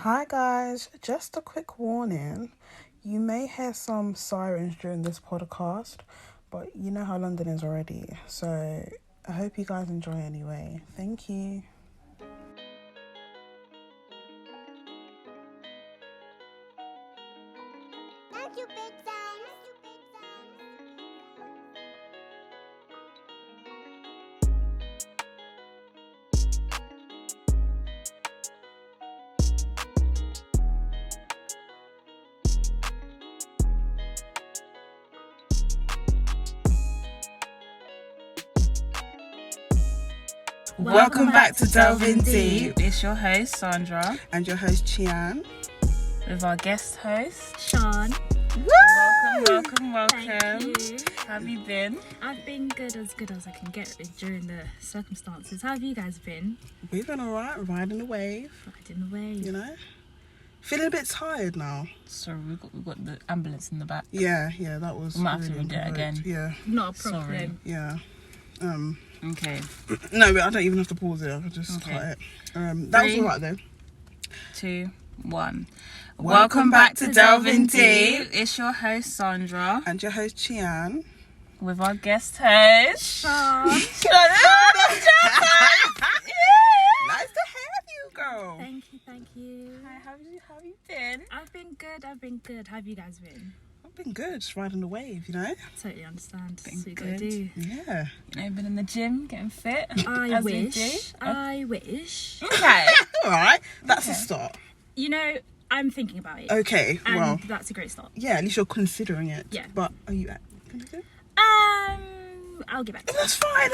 Hi guys, just a quick warning. You may hear some sirens during this podcast, but you know how London is already. So I hope you guys enjoy anyway. Thank you. Thank you, Big Sound. Welcome back to Delvin Deep. It's your host, Sandra, And your host, Chian. with our guest host, Sean. Welcome. Thank you. How have you been? I've been good as I can get during the circumstances. How have you guys been? We've been alright, riding the wave, Riding the wave. you know. Feeling a bit tired now. Sorry, we've got the ambulance in the back. Yeah, that was We might have to really redo it unprovoked. again. Yeah, Not a problem. yeah. Okay, No, but I don't even have to pause it. I can just Okay. cut it. That was 3, alright though. 2, 1. Welcome back to Delvin Deep. It's your host, Sandra, And your host, Chian. with our guest host, Sean. Nice to have you, girl. Thank you. Hi, how have you been? I've been good. How have you guys been? I've been good, just riding the wave, you know? Totally understand. Been That's what you gotta good. do. Yeah. You know, been in the gym, getting fit. I as we do. wish. I wish. Okay. Alright, that's a Okay. start. You know, I'm thinking about it. Okay, And well, that's a great start. yeah, at least you're considering it. Yeah. But are you gonna do it? I'll get back to That's fine.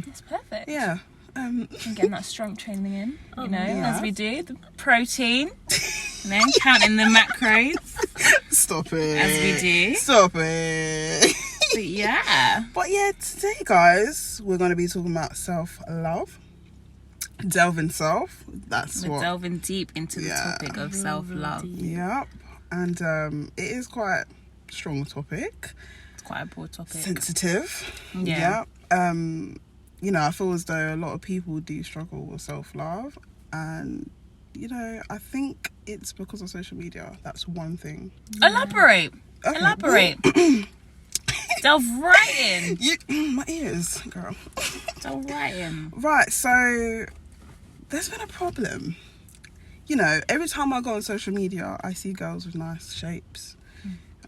It's perfect. Yeah. And getting that strength training in, you know, yeah. as we do. The protein, you know, counting the macros, Stop it. as we do. Stop it. But yeah. But yeah, today, guys, we're going to be talking about self-love. DelvInSelf. That's We're what. delving deep into the Yeah. topic of self-love. Yep. And it is quite a strong topic. It's quite a broad topic. Sensitive. Yeah. Yep. You know, I feel as though a lot of people do struggle with self-love. And, you know, I think it's because of social media. That's one thing. Elaborate. Okay. Elaborate. Delve right in. My ears, girl. Delve right in. Right, so there's been a problem. You know, every time I go on social media, I see girls with nice shapes.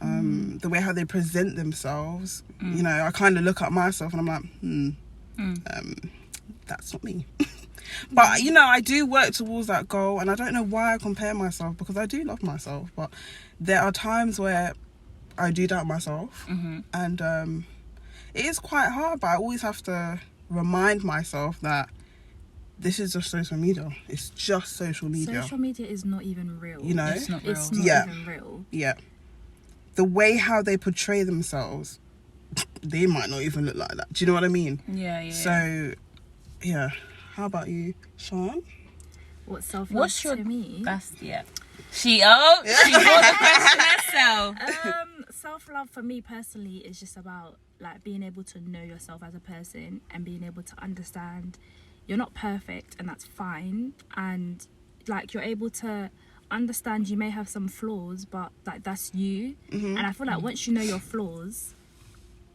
The way how they present themselves, you know, I kind of look at myself and I'm like, that's not me. But, you know, I do work towards that goal, and I don't know why I compare myself, because I do love myself, but there are times where I do doubt myself, and it is quite hard, but I always have to remind myself that this is just social media. It's just social media. Social media is not even real. You know? It's not real. It's not Yeah. even real. Yeah. The way how they portray themselves, they might not even look like that. Do you know what I mean? Yeah. So, yeah. How about you, Sean? What self-love What's your... to me? That's, yeah. She brought the question herself. Self-love for me personally is just about like being able to know yourself as a person and being able to understand you're not perfect, and that's fine, and like you're able to understand you may have some flaws, but like that's you. And I feel like once you know your flaws,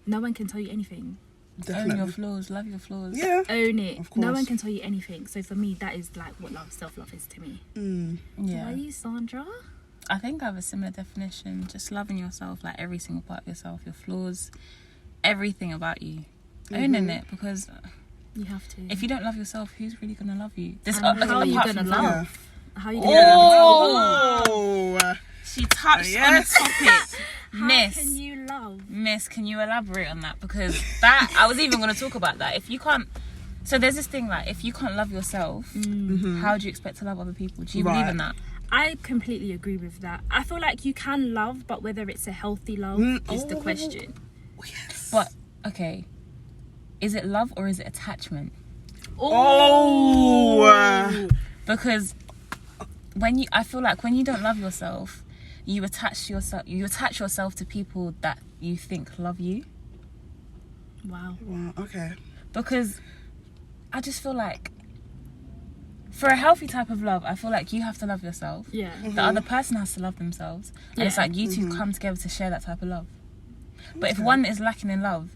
no one can tell you anything. Own your flaws, love your flaws. Yeah. Own it. Of No course. one can tell you anything. So for me, that is like what self-love is to me. Yeah. Are you, Sandra? I think I have a similar definition. Just loving yourself, like every single part of yourself, your flaws, everything about you. Owning it, because You have to. if you don't love yourself, who's really gonna love you? This, And how are you apart gonna from love? How are you gonna love? Oh. She touched Yes. on the topic. How can you love? Miss, can you elaborate on that? Because that, I was even going to talk about that. If you can't, so there's this thing like, if you can't love yourself, how do you expect to love other people? Do you believe in that? I completely agree with that. I feel like you can love, but whether it's a healthy love is the question. Yes. But, okay, is it love or is it attachment? Oh. Because I feel like when you don't love yourself, you attach yourself to people that you think love you. Wow. Wow, okay. Because I just feel like for a healthy type of love, I feel like you have to love yourself. Yeah. The other person has to love themselves. And it's Yeah. like you two come together to share that type of love. But if Okay. one is lacking in love,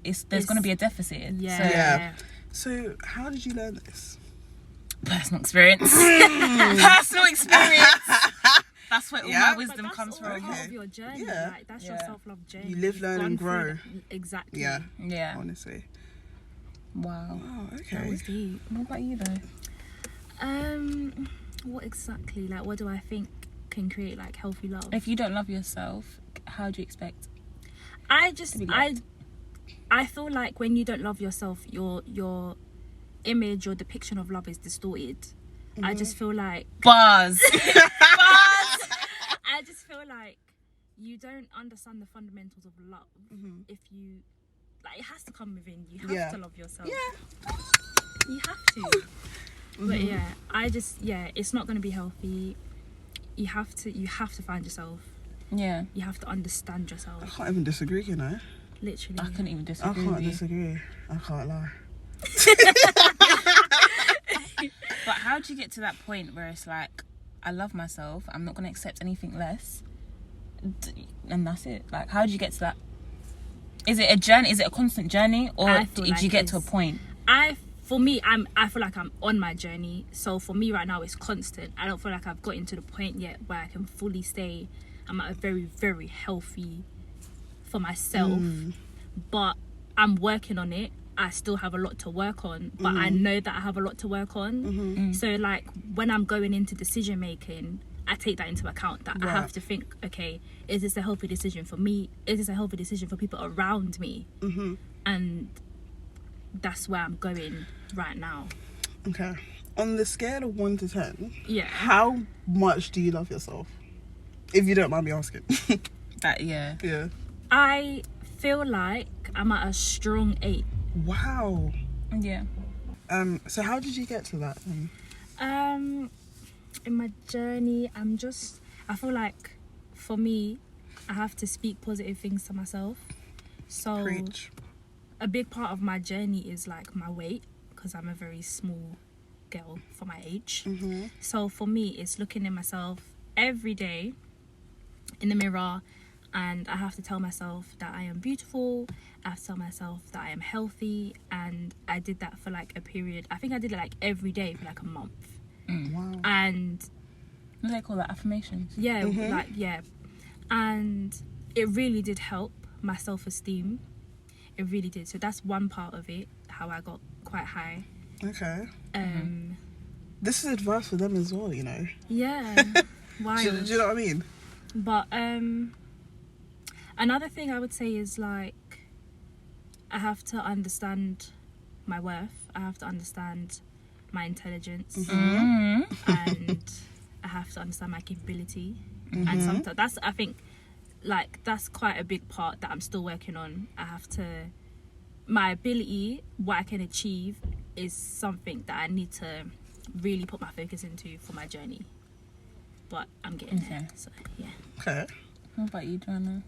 there's It's- going to be a deficit. Yeah. So, Yeah. So how did you learn this? personal experience. Personal experience. That's where all Yeah. my But wisdom that's comes all from. part of your journey. Yeah. Like that's your Yeah. self-love journey. You live, You've learn, gone and through grow. that. Exactly. Yeah. Yeah. Honestly. Wow. Oh, That okay. was deep. What about you though? What exactly? Like, what do I think can create like healthy love? If you don't love yourself, how do you expect? I just to be loved? I feel like when you don't love yourself, your image, your depiction of love is distorted. I just feel like Buzz. I just feel like you don't understand the fundamentals of love. If you like, it has to come within you. You have to love yourself. Yeah. You have to. But yeah, it's not going to be healthy. You have to find yourself. Yeah. You have to understand I yourself. can't even disagree, you know. Literally. I couldn't even I disagree can't with you. disagree. I can't lie. But how do you get to that point where it's like, I love myself, I'm not going to accept anything less, and that's it? Like, how do you get to that? Is it a journey? Is it a constant journey, or I feel did like you get to a it's- point? I feel like I'm on my journey. So for me right now, it's constant. I don't feel like I've gotten to the point yet where I can fully say I'm at a very, very healthy for myself. But I'm working on it. I still have a lot to work on, but I know that I have a lot to work on. So like when I'm going into decision making, I take that into account, that I have to think, okay, is this a healthy decision for me? Is this a healthy decision for people around me? And that's where I'm going right now. Okay. On the scale of 1 to 10, Yeah. how much do you love yourself? If you don't mind me asking. Yeah. Yeah. I feel like I'm at a strong 8. Wow. Yeah. So how did you get to that? In my journey, I feel like for me, I have to speak positive things to myself. So Preach. a big part of my journey is like my weight, because I'm a very small girl for my age. So for me, it's looking at myself every day in the mirror, and I have to tell myself that I am beautiful. I have to tell myself that I am healthy, and I did that for like a period. I think I did it like every day for like a month. Wow. And What do they call that? Affirmations. yeah, and it really did help my self-esteem. It really did. So that's one part of it, how I got quite high. Okay. Um This is advice for them as well, you know. yeah. Do Wild. you know what I mean? But another thing I would say is like, I have to understand my worth. I have to understand my intelligence, and I have to understand my capability. And sometimes I think that's quite a big part that I'm still working on. My ability, what I can achieve, is something that I need to really put my focus into for my journey. But I'm getting there. So yeah. Okay. What about you, Joanna?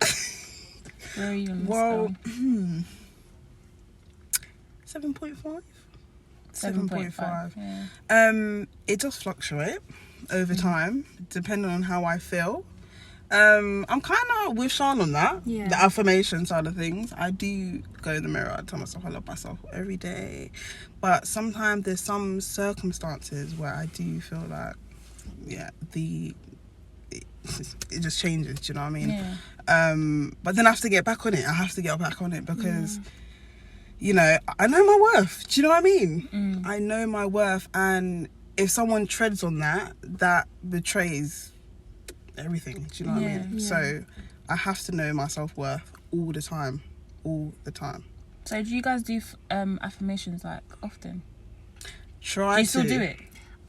Where are you on the Well, scale? 7.5? 7.5. Yeah. It does fluctuate over time, depending on how I feel. I'm kind of with Sean on that. Yeah. The affirmation side of things. I do go in the mirror. I tell myself I love myself every day. But sometimes there's some circumstances where I do feel like, it just changes. Do you know what I mean? Yeah. But then I have to get back on it. I have to get back on it because, you know, I know my worth. Do you know what I mean? I know my worth, and if someone treads on that, that betrays everything. Do you know what I mean? Yeah. So I have to know my self-worth all the time. So do you guys do affirmations like often? Try Do you still to. do it?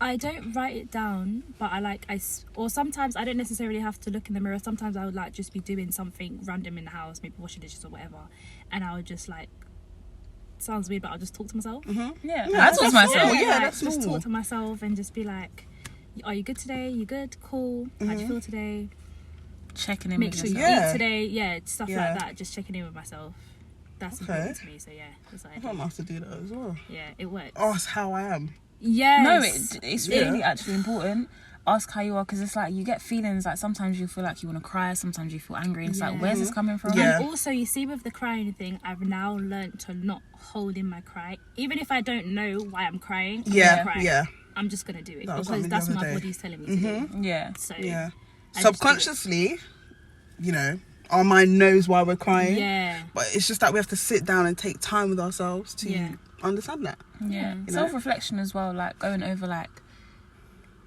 I don't write it down, but or sometimes I don't necessarily have to look in the mirror. Sometimes I would like just be doing something random in the house, maybe washing dishes or whatever, and I would just like, sounds weird, but I'll just talk to myself. Yeah. Yeah, I talk to that's myself. normal. Yeah, like, that's just normal. talk to myself and just be like, are you good today? You good? Cool. How do you feel today? Checking in Make with sure you yourself. Yeah. eat today. Yeah, stuff Yeah. like that. Just checking in with myself. That's Okay. important to me. So yeah, that's what I I might do. have to do that as well. Yeah, it works. Oh, it's how I am. Yes. No, it's really actually important. Ask how you are, because it's like you get feelings like sometimes you feel like you want to cry, sometimes you feel angry, and it's like, where's this coming from? Yeah. And also, you see, with the crying thing, I've now learned to not hold in my cry. Even if I don't know why I'm crying, I'm gonna cry. I'm just gonna do it That was because something that's the what other my day. body's telling me to do. Yeah. So Yeah. I just do it. Subconsciously, you know, our mind knows why we're crying. Yeah. But it's just that we have to sit down and take time with ourselves to Yeah. understand that. Yeah. You know? Self-reflection as well, like going over like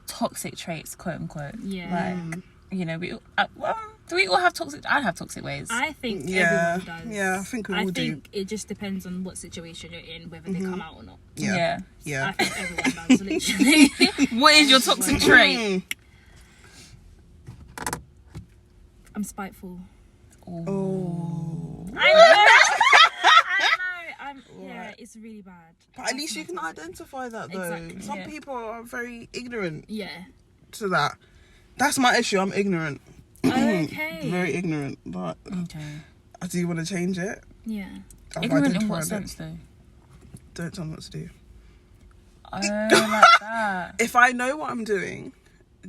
toxic traits, quote unquote. Yeah. Like, you know, do we all have toxic? I have toxic ways. I think Yeah. everyone does. Yeah, I think we all do. I think it just depends on what situation you're in, whether they come out or not. Yeah. Yeah. I think everyone does, literally. What is your toxic trait? Mm. I'm spiteful. Oh. I know. Yeah, it's really bad. But at least you can identify that though. Exactly, Some yeah. people are very ignorant Yeah. to that. That's my issue. I'm ignorant. Okay. Very ignorant. But Okay. I do want to change it. Yeah. I've Ignorant in what identified it. sense though? Don't tell me what to do. Oh, like that. If I know what I'm doing,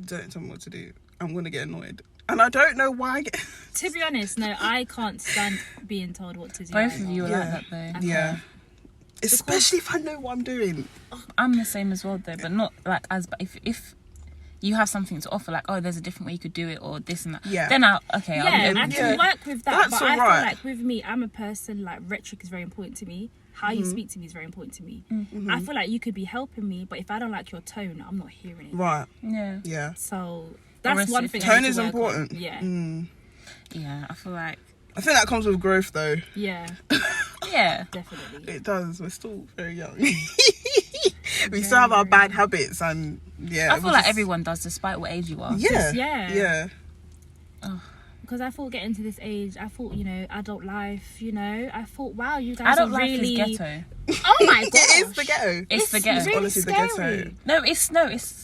don't tell me what to do. I'm going to get annoyed. And I don't know why I get... To be honest, no, I can't stand being told what to do. Both of you are Yeah. like that though. Yeah. Especially if I know what I'm doing. I'm the same as well though, but not like as. But if you have something to offer, like, oh, there's a different way you could do it, or this and that. Yeah. Then I'll Yeah, be I able can to. work with that. That's but I feel alright. like with me, I'm a person, like, rhetoric is very important to me. How you speak to me is very important to me. I feel like you could be helping me, but if I don't like your tone, I'm not hearing it. Right. Yeah. Yeah. So that's Or one if thing. I Tone need to is work important. On. Yeah. Mm. Yeah. I feel like. I think that comes with growth though. Yeah. Yeah. Definitely. It does. We're still very young. We still have our bad habits and yeah. I feel like everyone does, despite what age you are. Yeah. Yeah. Yeah. Because I thought getting to this age, I thought, you know, adult life, you know, I thought, wow, you guys Adult are life really... is ghetto. Oh my god. It is the ghetto. It's the ghetto. really Honestly, the scary. ghetto. No, it's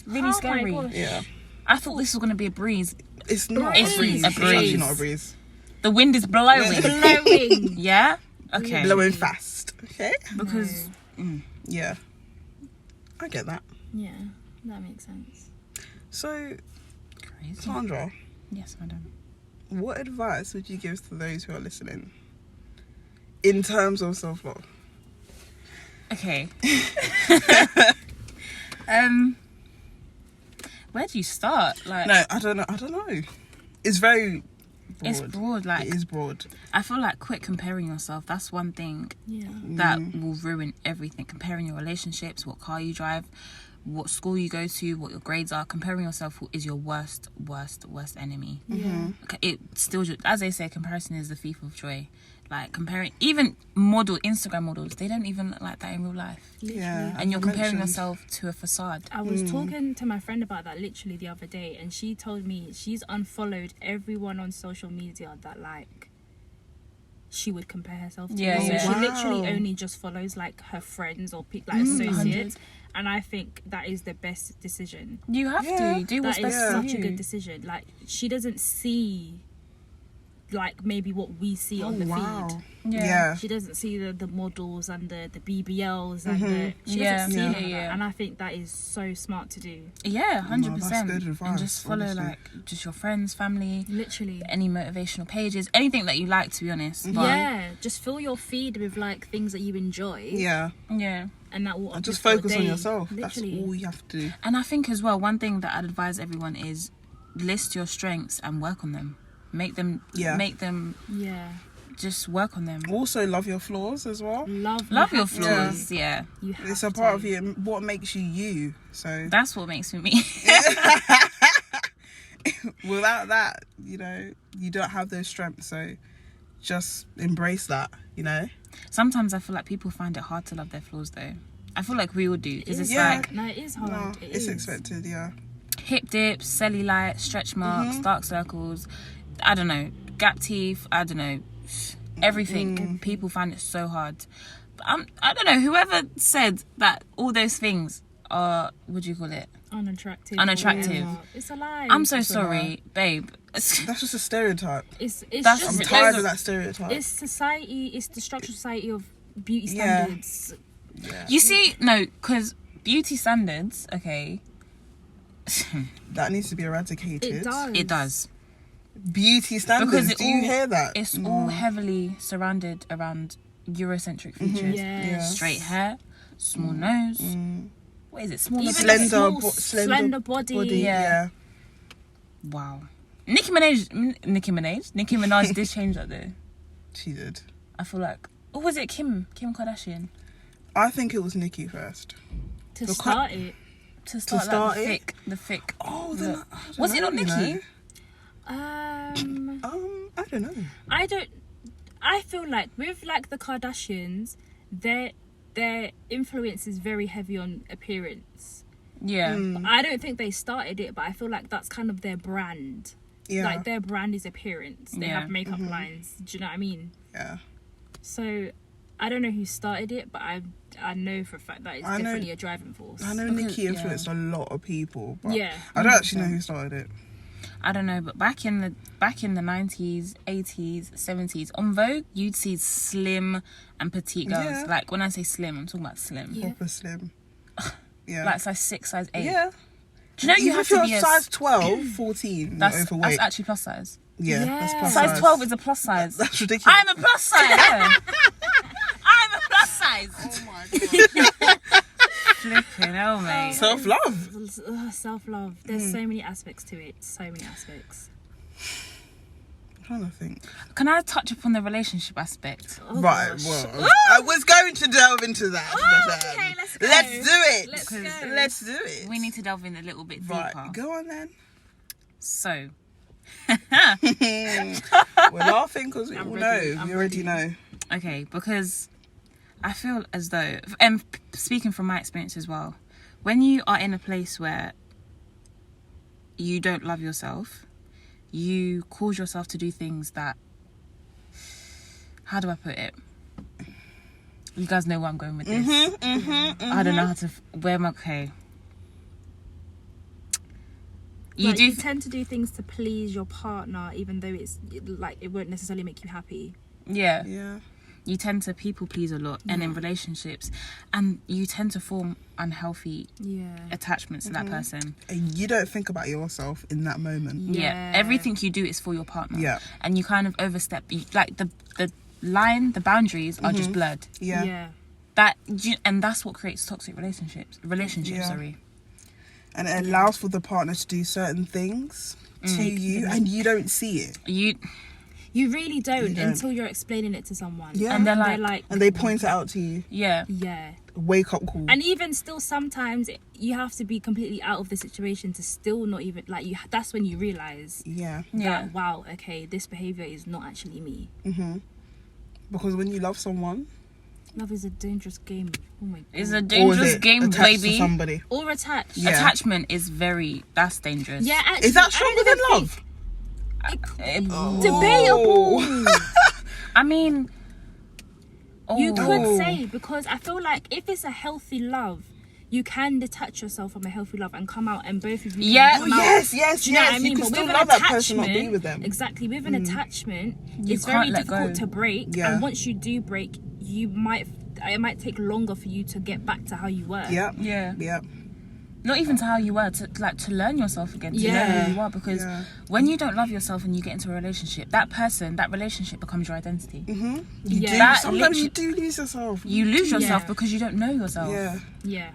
really Oh my scary. gosh. Yeah. I thought this was gonna be a breeze. It's not It's a breeze. a It's actually breeze. not a breeze. The wind is blowing. Blowing. Yeah. Okay. Blowing fast. Okay. Because Yeah. I get that. Yeah, that makes sense. So, crazy. Sandra, Yes, madam. what advice would you give to those who are listening in terms of self-love? Okay. Where do you start? Like, No, I don't know. It's very broad. it's broad. Like, It is broad. I feel like quit comparing yourself. That's one thing Yeah. that will ruin everything. Comparing your relationships, what car you drive, what school you go to, what your grades are. Comparing yourself is your worst enemy. Yeah. It still, as they say, comparison is the thief of joy. Like, comparing, even Instagram models, they don't even look like that in real life. Yeah. And you're as I comparing mentioned. yourself to a facade. I was talking to my friend about that literally the other day, and she told me she's unfollowed everyone on social media that, like, she would compare herself to. Yeah, So yeah. she literally Wow. only just follows, like, her friends or like associates. 100. And I think that is the best decision. You have Yeah. to do what's That is best for such a you. good decision. Like, she doesn't see, like, maybe what we see on the feed. Yeah. She doesn't see the models and the BBLs and the... She doesn't see Yeah. none of that. Yeah. And I think that is so smart to do. Yeah, 100%. that's good And advice, just follow honestly. like just your friends, family, Literally. any motivational pages, anything that you like, to be honest. But, Yeah, just fill your feed with, like, things that you enjoy. Yeah. yeah. And that will And just uplift focus your on day. yourself. Literally. That's all you have to do. And I think as well, one thing that I'd advise everyone is list your strengths and work on them. Make them Yeah. just work on them. Also, love your flaws as well. Love Your have to. flaws, yeah. You have It's a to. part of you. What makes you you. So That's what makes me me. without that, you know, you don't have those strengths. So just embrace that. You know. Sometimes I feel like people find it hard to love their flaws though. I feel like we all do, because it's Yeah. like No, it is hard. No, It it's is. expected. Yeah. hip dips, cellulite, stretch marks, dark circles, I don't know, gap teeth, I don't know, everything. People find it so hard. But I don't know, whoever said that all those things are, what do you call it? Unattractive. Unattractive. whatever. It's a lie. I'm so sorry, babe. That's just a stereotype. It's That's- just... I'm tired of that stereotype. It's society. It's the structural society of beauty Yeah. standards. Yeah. You see, no, because beauty standards, okay. That needs to be eradicated. It does. It does. Beauty standards. Because Do you hear that? It's all heavily surrounded around Eurocentric features. Yes. Yeah. Straight hair, small nose. What is it? Smaller Even lips? Slender, slender body. Yeah. Wow. Nicki Minaj did change that though. She did. I feel like. Oh, was it Kim Kardashian? I think it was Nicki first. To The start it. To start, start like, it? the thick. Oh, then look. I don't Was it know, not you Nicki? know. I don't know. I feel like with like the Kardashians, their influence is very heavy on appearance. Yeah. I don't think they started it, but I feel like that's kind of their brand. Yeah. Like their brand is appearance. They Yeah. have makeup lines. Do you know what I mean? Yeah. So I don't know who started it, but I know for a fact that it's I know- definitely a driving force. I know Because- Nicki influenced a lot of people, but Yeah. I don't actually know who started it. I don't know, but back in the 90s, 80s, 70s, on Vogue, you'd see slim and petite girls. Yeah. Like when I say slim, I'm talking about slim. Yeah. Proper slim. Yeah. Like size 6, size 8. yeah. Do you know you Even have if to you're be a size 12, 14, that's you're overweight. that's actually plus size. yeah, Yeah. that's plus Size 12 is a plus size. That's ridiculous. I'm a plus size. Yeah. I'm a plus size. Oh my god. Flipping hell, mate. Self-love. Self-love. There's so many aspects to it. So many aspects. I'm trying to think. Can I touch upon the relationship aspect? Oh, Right, gosh. well, I was going to delve into that. but, okay, let's go. Let's do it. Let's go. Let's do it. We need to delve in a little bit Right, deeper. go on then. So, We're laughing because we I'm all ready, know. I'm We already ready. know. okay, because I feel as though, and speaking from my experience as well, when you are in a place where you don't love yourself, you cause yourself to do things that, how do I put it? You guys know where I'm going with this. I don't know how to, where am I, okay. You Like, do, you tend to do things to please your partner, even though it's like it won't necessarily make you happy. yeah. Yeah. You tend to people please a lot, and in relationships, and you tend to form unhealthy Yeah. attachments to that person. And you don't think about yourself in that moment. Yeah. Everything you do is for your partner. Yeah. And you kind of overstep, like the line, the boundaries are just blurred. Yeah. And that's what creates toxic relationships. Yeah. Sorry. And it allows for the partner to do certain things to you, and you don't see it. You really don't, You don't. until you're explaining it to someone. Yeah. And they're like, And they point it out to you. yeah. yeah. Wake up call. And even still, sometimes you have to be completely out of the situation to still not even like you. That's when you realize Yeah. Yeah. that wow, okay, this behavior is not actually me. Because when you love someone, Love is a dangerous game. Oh my god. It's a or is dangerous it game, attached to baby. somebody. Or attached. Yeah. Attachment is that's dangerous. Yeah, actually, Is that I stronger don't than even love? think- Debatable. I mean, You oh. could say, because I feel like if it's a healthy love, you can detach yourself from a healthy love and come out, and both of you Yeah. can Oh, come out. yes. Do you know what I mean? You can But still with an love that person, not be attachment, with them. exactly, with an attachment, it's can't very let go. difficult to break. Yeah. And once you do break, it might take longer for you to get back to how you were. Yep. Yeah. Yep. Not even to how you were, to learn yourself again, to know Yeah. who you are. Because Yeah. when you don't love yourself and you get into a relationship, that relationship becomes your identity. You Yeah. do. That Sometimes you literally- do lose yourself. You lose yourself Yeah. because you don't know yourself. Yeah. Yeah.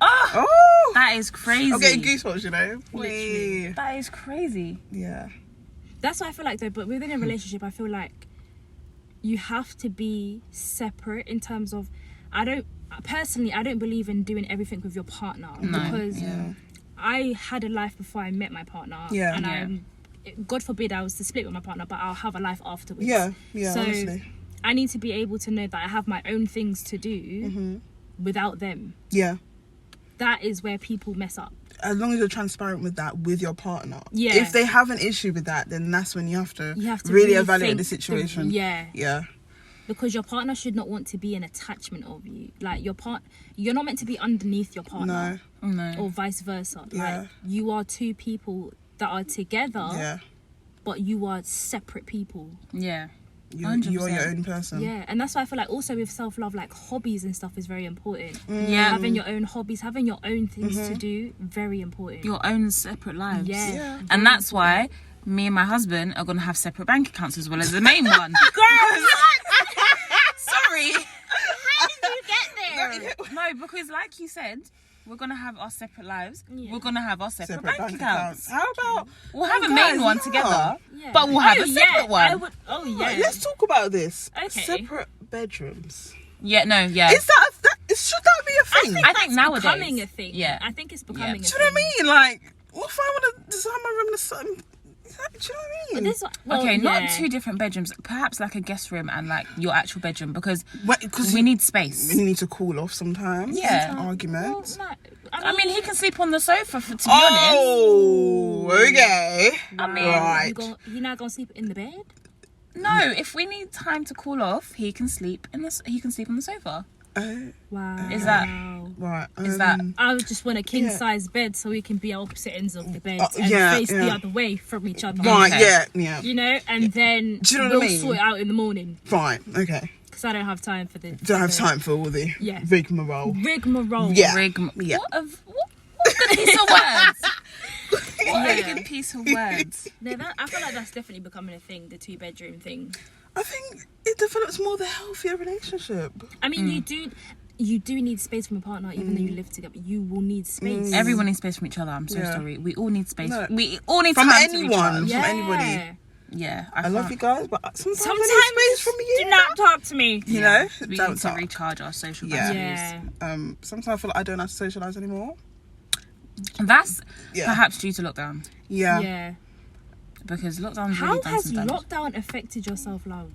Oh! That is crazy. I'm getting goosebumps, you know? Literally. Wee. That is crazy. Yeah. That's what I feel like though, but within a relationship I feel like you have to be separate in terms of I don't believe in doing everything with your partner because I had a life before I met my partner Yeah. and Yeah. God forbid I was to split with my partner, but I'll have a life afterwards. Yeah. So Honestly. I need to be able to know that I have my own things to do Mm-hmm. without them. Yeah. That is where people mess up. As long as you're transparent with that with your partner. Yeah. If they have an issue with that, then that's when you have to, You have to really rethink evaluate the situation. yeah. Yeah. Because your partner should not want to be an attachment of you. Like you're not meant to be underneath your partner. No. No. Or vice versa. Yeah. Like you are two people that are together, Yeah. but you are separate people. Yeah. You're your 100%. own person. Yeah, and that's why I feel like also with self-love, like hobbies and stuff is very important. Yeah. Having your own hobbies, having your own things to do, very important. Your own separate lives. Yeah. Yeah. And that's why me and my husband are going to have separate bank accounts as well as the main one. Sorry. How did you get there? No, because like you said, we're going to have our separate lives. Yeah. We're going to have our separate, Separate bank accounts. How about We'll have a guys, main one yeah. together, Yeah. but we'll have a separate yeah, one. I would, yeah. let's talk about this. Okay. Separate bedrooms. Yeah, no, yeah. Is should that be a thing? I think nowadays. becoming a thing. Yeah. I think it's becoming a Do thing. you know what I mean? Like, what if I want to design my room to something? Do you know what I But mean? this, well, Okay, not yeah. 2 different bedrooms. Perhaps like a guest room and like your actual bedroom because Because we need space. we need to cool off sometimes. Yeah. Arguments. Well, no, I mean, he can sleep on the sofa, to be honest. Oh, okay. I mean, Right. You're not gonna sleep in the bed? No, if we need time to cool off, he can sleep on the sofa. Wow. Is that- Right. Is that- I would just want a king Yeah. size bed so we can be opposite ends of the bed and yeah, face the yeah. other way from each other. Right, Okay. yeah. You know, and then Do you know what we'll I mean? sort it out in the morning Fine, okay. because I don't have time for the. Don't have time for all the Yeah. rigmarole. Rigmarole. Yeah. What Yeah. a good piece of words. What a good piece of words. No, I feel like that's definitely becoming a thing. The 2-bedroom thing. I think it develops more the healthier relationship. I mean, you do need space from a partner, even though you live together. You will need space. Everyone needs space from each other. I'm so Yeah. sorry. We all need space. No. We all need From time to anyone. recharge. From anybody. Yeah, I love you guys, but sometimes, Sometimes I need space from you. do not talk to me. You know? We Don't need to talk. recharge our social Yeah. batteries. Yeah. Sometimes I feel like I don't have to socialise anymore. That's Yeah. perhaps due to lockdown Yeah. Yeah. because lockdown's How really done has some damage. lockdown affected your self-love?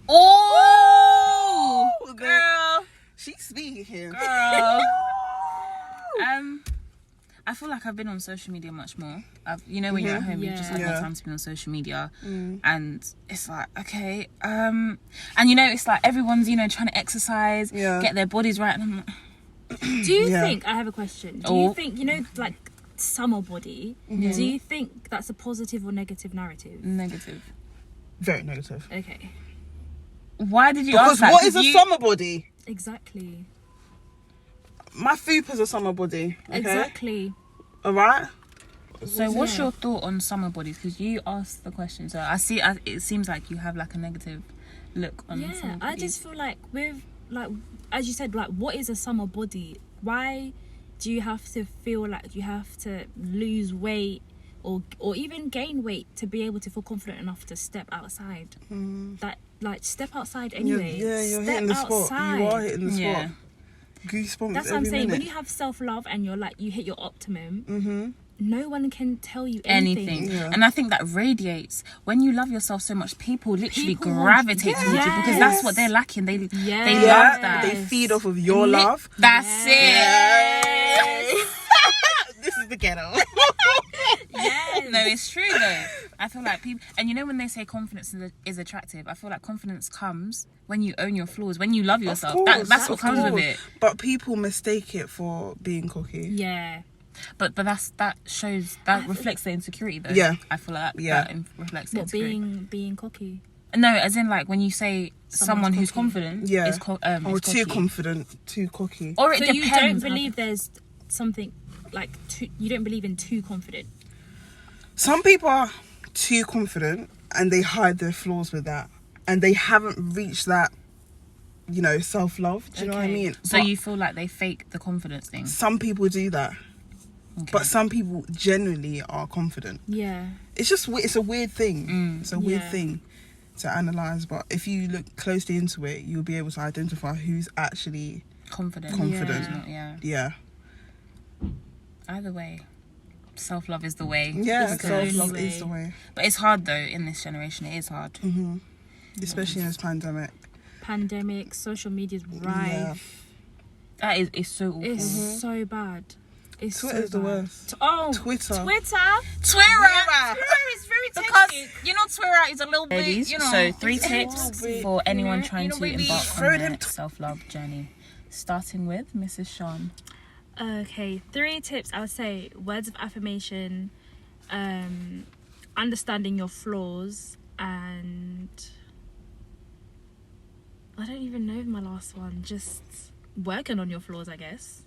Oh, Ooh, girl, She's speaking. girl. I feel like I've been on social media much more. When you're at home, you just have more Yeah. time to be on social media, and it's like okay, and it's like everyone's trying to exercise, Yeah. get their bodies right. And I'm like, Do you Yeah. think, I have a question, do Oh. you think, like summer body, do you think that's a positive or negative narrative? negative. Very negative. Okay. Why did you Because ask that? what is 'Cause a you- summer body? Exactly. My fupa's a summer body. Okay? Exactly. All right. So what's Yeah. your thought on summer bodies? Because you asked the question, so it seems like you have like a negative look on summer Yeah, bodies. I just feel like with, like, as you said, like, what is a summer body? Why do you have to feel like you have to lose weight or even gain weight to be able to feel confident enough to step outside? That, like, step outside anyway. You're step hitting the outside. spot. You are hitting the spot. Yeah. Goosebumps. That's what I'm every saying. When minute. you have self-love and you're like, you hit your optimum, no one can tell you anything. Anything. Yeah. And I think that radiates when you love yourself so much. People literally People gravitate towards you because yes. that's what they're lacking. They Yes. love Yeah, that. they feed off of your love. That's Yes. it. This is the ghetto. Yes. No, it's true though. I feel like people, and when they say confidence is attractive, I feel like confidence comes when you own your flaws, when you love yourself. That's what comes with it. But people mistake it for being cocky. Yeah. But that reflects their insecurity though. Yeah. I feel like Yeah. that reflects What, insecurity. being cocky? No, as in like when you say someone who's cocky. confident Yeah. is Or is too cocky. confident, too cocky. Or it So depends. you don't how- believe there's something like you don't believe in too confident? Some people are too confident and they hide their flaws with that. And they haven't reached that, self-love. Do you know what I Okay. mean? So But you feel like they fake the confidence thing. some people do that. Okay. But some people genuinely are confident. Yeah. It's just it's a weird thing. It's a weird Yeah. thing to analyze, but if you look closely into it, you'll be able to identify who's actually confident. confident. Yeah. Yeah. Either way, self-love is the way. Yeah, It's the self-love only is the way. But it's hard though in this generation. It is hard. Especially in this pandemic. Pandemic, social media's rife. That is so awful. It's so bad. It's Twitter's so the bad. worst. Oh, Twitter. Twitter. Twitter is very because toxic. Twitter is a little bit. So 3 it's a tips little bit, for anyone you know, trying to baby. embark Throw on their them self-love journey. Starting with Mrs. Sean. Okay, 3 tips. I would say words of affirmation, understanding your flaws, and I don't even know my last one. Just working on your flaws, I guess.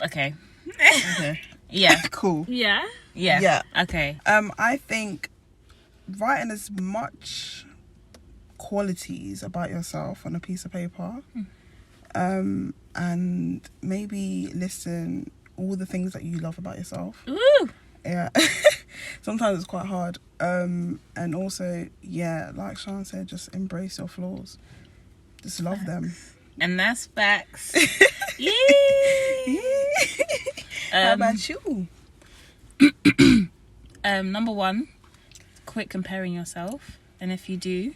Okay. Okay. Yeah. Cool. Yeah. Yeah. Yeah. Okay. I think writing as much qualities about yourself on a piece of paper, and maybe listen all the things that you love about yourself. Ooh. Yeah. Sometimes it's quite hard. And also, yeah, like Sean said, just embrace your flaws. Just love them. And that's facts. Yay! How about you? Number one, quit comparing yourself. And if you do,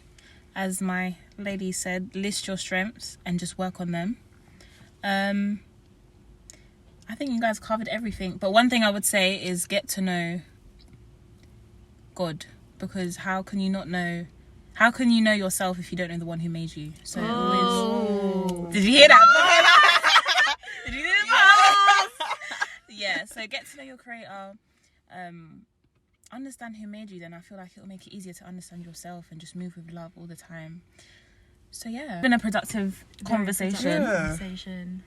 as my lady said, list your strengths and just work on them. I think you guys covered everything. But one thing I would say is get to know God. Because how can you know yourself if you don't know the one who made you? So always... Did you hear that? Did you hear that? Yeah, so get to know your creator. Understand who made you, then I feel like it'll make it easier to understand yourself and just move with love all the time. So yeah, it's been a productive conversation.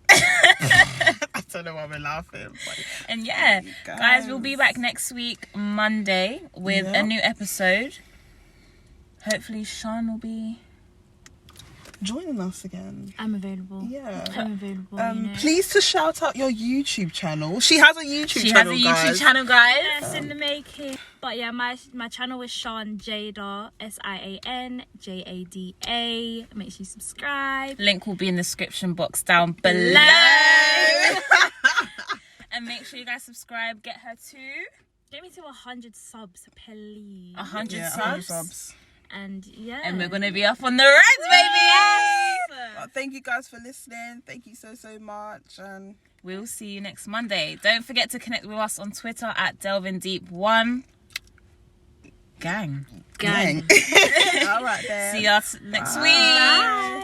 I don't know why we're laughing. But And yeah, guys, we'll be back next week, Monday, with a new episode. Hopefully Sean will be joining us again. I'm available. Yeah. I'm available. You know. Please to shout out your YouTube channel. She has a YouTube She channel, has a guys. YouTube channel, guys. Yes, in the making. But yeah, my channel is Sean Jada, SIANJADA. Make sure you subscribe. Link will be in the description box down below. And make sure you guys subscribe. Get her to Get me to 100 subs, please. 100 100 subs. And yeah. And we're gonna be off on the roads, baby. Thank you guys for listening. Thank you so much. And We'll see you next Monday. Don't forget to connect with us on Twitter at DelvInDeep1. Gang. gang. All right then. See us next week. Bye.